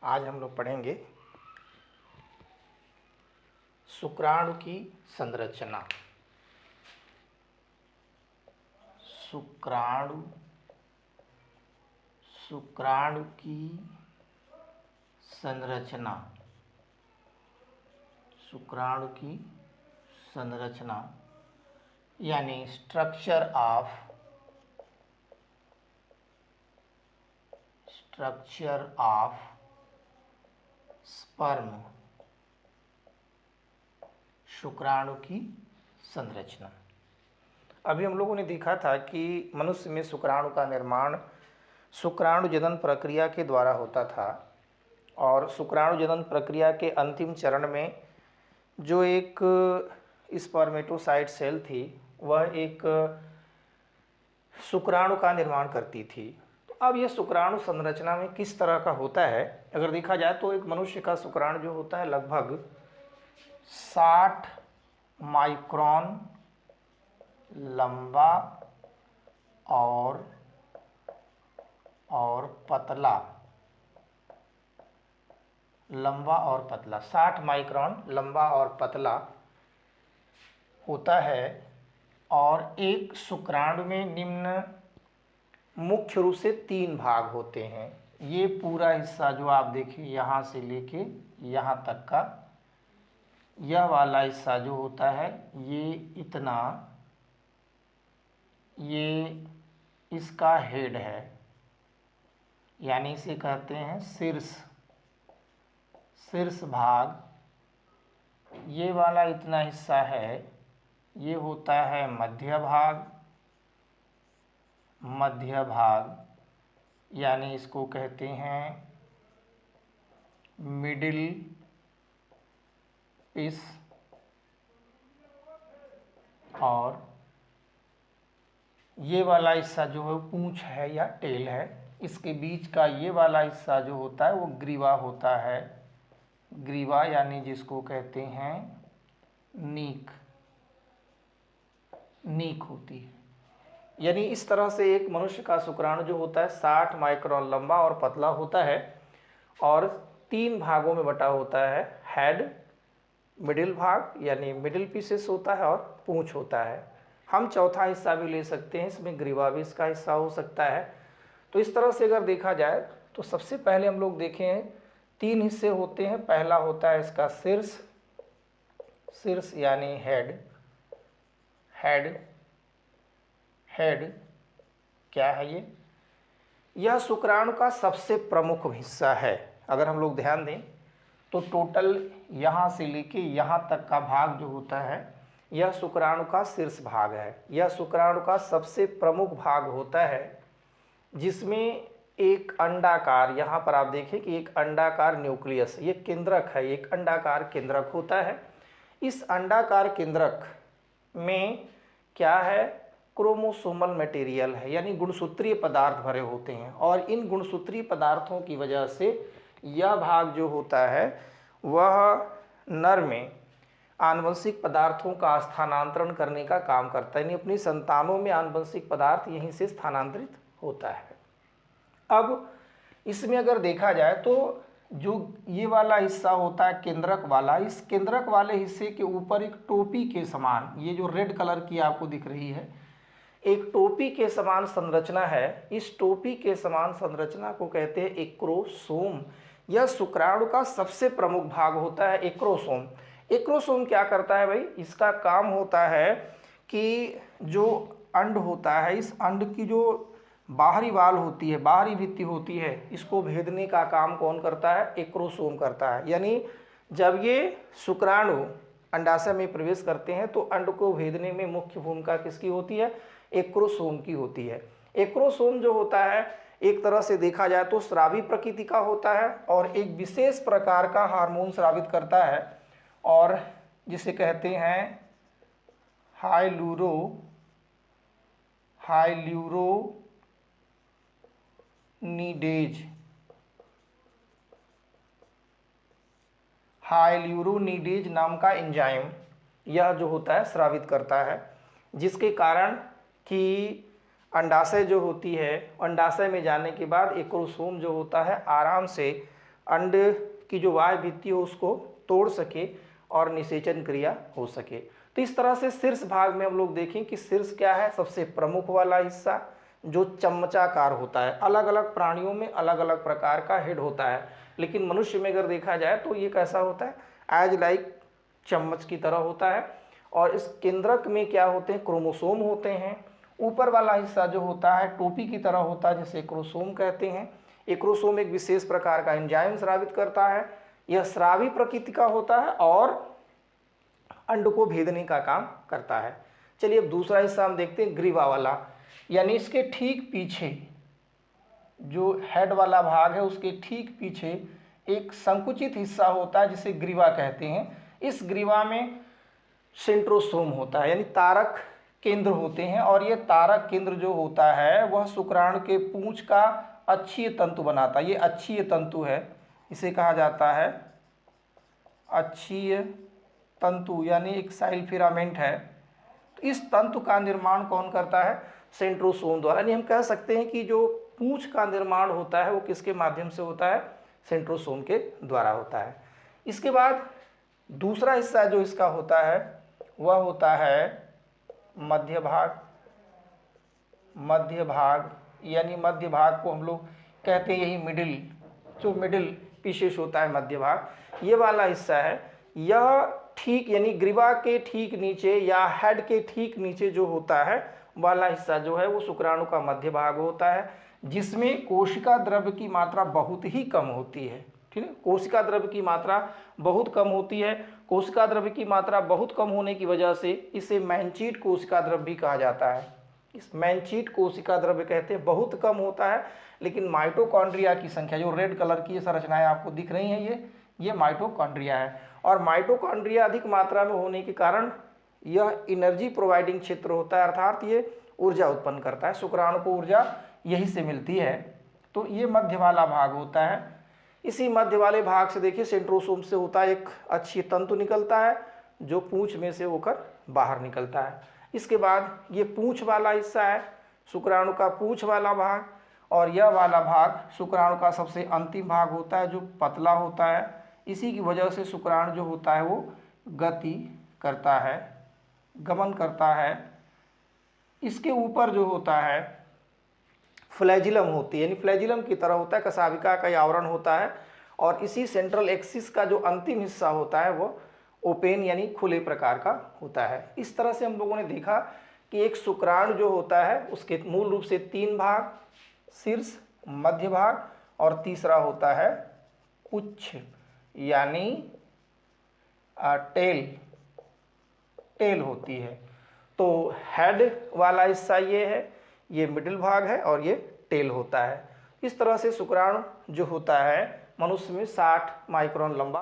आज हम लोग पढ़ेंगे शुक्राणु की संरचना। शुक्राणु शुक्राणु की संरचना। शुक्राणु की संरचना यानी स्ट्रक्चर ऑफ स्पर्म। शुक्राणु की संरचना। अभी हम लोगों ने देखा था कि मनुष्य में शुक्राणु का निर्माण शुक्राणु जनन प्रक्रिया के द्वारा होता था और शुक्राणु जनन प्रक्रिया के अंतिम चरण में जो एक स्पर्मेटोसाइट सेल थी वह एक शुक्राणु का निर्माण करती थी। अब यह शुक्राणु संरचना में किस तरह का होता है, अगर देखा जाए तो एक मनुष्य का शुक्राणु जो होता है लगभग 60 माइक्रोन लंबा और पतला, 60 माइक्रोन लंबा और पतला होता है। और एक शुक्राणु में निम्न मुख्य रूप से 3 भाग होते हैं। ये पूरा हिस्सा जो आप देखिए यहाँ से लेके यहाँ तक का यह वाला हिस्सा जो होता है ये इतना, ये इसका हेड है, यानी इसे कहते हैं शीर्ष भाग। ये वाला इतना हिस्सा है ये होता है मध्य भाग, यानी इसको कहते हैं मिडिल पीस। और ये वाला हिस्सा जो है पूंछ है या टेल है। इसके बीच का ये वाला हिस्सा जो होता है वो ग्रीवा होता है। ग्रीवा यानी जिसको कहते हैं नीक होती है। यानी इस तरह से एक मनुष्य का शुक्राणु जो होता है 60 माइक्रोन लंबा और पतला होता है और 3 भागों में बटा होता है। हेड, मिडिल भाग यानी मिडिल पीसेस होता है और पूंछ होता है। हम चौथा हिस्सा भी ले सकते हैं, इसमें ग्रीवा भी इसका हिस्सा हो सकता है। तो इस तरह से अगर देखा जाए तो सबसे पहले हम लोग देखें 3 हिस्से होते हैं। पहला होता है इसका शीर्ष यानी हेड क्या है ये? यह शुक्राणु का सबसे प्रमुख हिस्सा है। अगर हम लोग ध्यान दें तो टोटल यहाँ से लेके यहाँ तक का भाग जो होता है यह शुक्राणु का शीर्ष भाग है। यह शुक्राणु का सबसे प्रमुख भाग होता है जिसमें एक अंडाकार, यहाँ पर आप देखें कि एक अंडाकार न्यूक्लियस, ये केंद्रक है, एक अंडाकार केंद्रक होता है। इस अंडाकार केंद्रक में क्या है? क्रोमोसोमल मटेरियल है, यानी गुणसूत्रीय पदार्थ भरे होते हैं। और इन गुणसूत्रीय पदार्थों की वजह से यह भाग जो होता है वह नर में आनुवंशिक पदार्थों का स्थानांतरण करने का काम करता है, यानी अपनी संतानों में आनुवंशिक पदार्थ यहीं से स्थानांतरित होता है। अब इसमें अगर देखा जाए तो जो ये वाला हिस्सा होता है केंद्रक वाला, इस केंद्रक वाले हिस्से के ऊपर एक टोपी के समान, ये जो रेड कलर की आपको दिख रही है, एक टोपी के समान संरचना है। इस टोपी के समान संरचना को कहते हैं एक्रोसोम। यह शुक्राणु का सबसे प्रमुख भाग होता है एक्रोसोम। एक्रोसोम क्या करता है भाई? इसका काम होता है कि जो अंड होता है, इस अंड की जो बाहरी वाल होती है, बाहरी भित्ति होती है, इसको भेदने का काम कौन करता है? एक्रोसोम करता है। यानी जब ये शुक्राणु अंडाशय में प्रवेश करते हैं तो अंड को भेदने में मुख्य भूमिका किसकी होती है? एक्रोसोम की होती है। एक्रोसोम जो होता है एक तरह से देखा जाए तो स्रावी प्रकृति का होता है और एक विशेष प्रकार का हार्मोन स्रावित करता है और जिसे कहते हैं हाइल्यूरोनिडेज नाम का एंजाइम यह जो होता है स्रावित करता है, जिसके कारण कि अंडाशय जो होती है, अंडाशय में जाने के बाद एक्रोसोम जो होता है आराम से अंड की जो बाह्य भित्ति हो उसको तोड़ सके और निषेचन क्रिया हो सके। तो इस तरह से शीर्ष भाग में हम लोग देखें कि शीर्ष क्या है, सबसे प्रमुख वाला हिस्सा जो चमचाकार होता है। अलग अलग प्राणियों में अलग अलग प्रकार का हेड होता है, लेकिन मनुष्य में अगर देखा जाए तो ये कैसा होता है, एज लाइक चम्मच की तरह होता है। और इस केंद्रक में क्या होते हैं, क्रोमोसोम होते हैं। ऊपर वाला हिस्सा जो होता है टोपी की तरह होता है, जिसे एक्रोसोम कहते हैं। एक्रोसोम एक विशेष प्रकार का एंजाइम स्रावित करता है। यह स्रावी प्रकृति का होता है और अंड को भेदने का काम करता है। चलिए अब दूसरा हिस्सा हम देखते हैं, ग्रीवा वाला, यानी इसके ठीक पीछे जो हेड वाला भाग है उसके ठीक पीछे एक संकुचित हिस्सा होता है जिसे ग्रीवा कहते हैं। इस ग्रीवा में सेंट्रोसोम होता है, यानी तारक केंद्र होते हैं। और ये तारक केंद्र जो होता है वह शुक्राणु के पूंछ का अक्षीय तंतु बनाता है। ये अक्षीय तंतु है, इसे कहा जाता है अक्षीय तंतु, यानी एक साइल फिलामेंट है। तो इस तंतु का निर्माण कौन करता है, सेंट्रोसोम द्वारा। यानी हम कह सकते हैं कि जो पूंछ का निर्माण होता है वो किसके माध्यम से होता है, सेंट्रोसोम के द्वारा होता है। इसके बाद दूसरा हिस्सा जो इसका होता है वह होता है मध्य भाग। मध्य भाग यानी मध्य भाग को हम लोग कहते हैं यही मिडिल, जो मिडिल पीसेस होता है मध्य भाग, ये वाला हिस्सा है। यह ठीक यानी ग्रीवा के ठीक नीचे या हेड के ठीक नीचे जो होता है वाला हिस्सा जो है वो शुक्राणु का मध्य भाग होता है, जिसमें कोशिका द्रव्य की मात्रा बहुत ही कम होती है। ठीक है, कोशिका द्रव्य की मात्रा बहुत कम होती है। कोशिका द्रव्य की मात्रा बहुत कम होने की वजह से इसे मैंचीट कोशिका द्रव्य भी कहा जाता है। इस मैंचीट कोशिका द्रव्य कहते हैं, बहुत कम होता है। लेकिन माइटोकॉन्ड्रिया की संख्या, जो रेड कलर की ये संरचनाएं आपको दिख रही हैं, ये माइटोकॉन्ड्रिया है। और माइटोकॉन्ड्रिया अधिक मात्रा में होने के कारण यह एनर्जी प्रोवाइडिंग क्षेत्र होता है, अर्थात ये ऊर्जा उत्पन्न करता है। शुक्राणु को ऊर्जा यही से मिलती है। तो ये मध्य वाला भाग होता है। इसी मध्य वाले भाग से देखिए सेंट्रोसोम से होता है एक अक्षीय तंतु निकलता है जो पूंछ में से होकर बाहर निकलता है। इसके बाद ये पूंछ वाला हिस्सा है, शुक्राणु का पूंछ वाला भाग। और यह वाला भाग शुक्राणु का सबसे अंतिम भाग होता है जो पतला होता है। इसी की वजह से शुक्राणु जो होता है वो गति करता है, गमन करता है। इसके ऊपर जो होता है फ्लैजिलम होती है, यानी फ्लैजिलम की तरह होता है, कशाभिका का आवरण होता है। और इसी सेंट्रल एक्सिस का जो अंतिम हिस्सा होता है वो ओपेन यानी खुले प्रकार का होता है। इस तरह से हम लोगों ने देखा कि एक शुक्राणु जो होता है उसके मूल रूप से 3 भाग, शीर्ष, मध्य भाग और तीसरा होता है पुच्छ यानी टेल होती है। तो हेड वाला हिस्सा ये है, ये मिडिल भाग है और ये टेल होता है। इस तरह से शुक्राणु जो होता है मनुष्य में 60 माइक्रोन लंबा